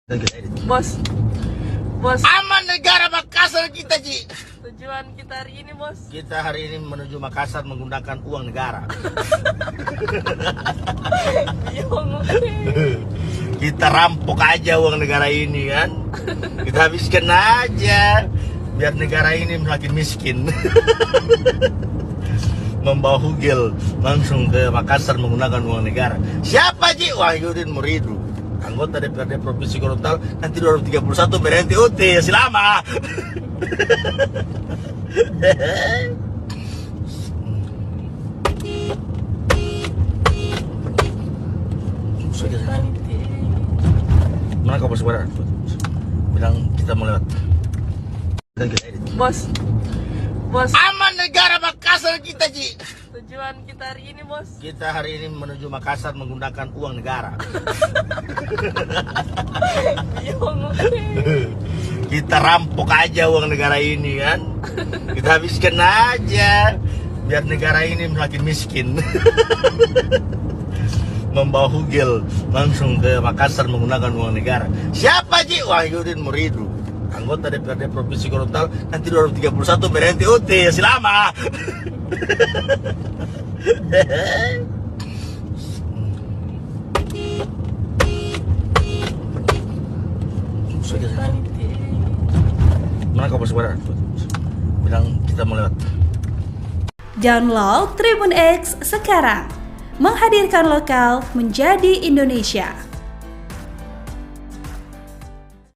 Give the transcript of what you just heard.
Bos, bos, Aman negara Makassar kita, Ji. tujuan kita hari ini, bos. Kita hari ini menuju Makassar menggunakan uang negara. Kita rampok aja uang negara ini kan. Kita habiskan aja biar negara ini makin miskin. Membawa hugel langsung ke Makassar menggunakan uang negara. Siapa, Ji? Wahyudin Muridu, anggota DPRD Provinsi Gorontalo, nanti 2031 berhenti UT. Selama. Mana kabar saudara? Bilang kita mau lewat. Bos, bos, Aman negara Makassar kita, Ji. tujuan kita hari ini, bos. Kita hari ini menuju Makassar menggunakan uang negara. Kita rampok aja uang negara ini kan. Kita habiskan aja biar negara ini makin miskin. Membawa hugel langsung ke Makassar menggunakan uang negara. Siapa, Ji? Wahyudin Muridu, anggota DPRD Provinsi Gorontalo, nanti 2031 berhenti UT. Selama. Mana kabar saudara? Bilang kita mau lewat. Download Tribun X sekarang, menghadirkan lokal menjadi Indonesia.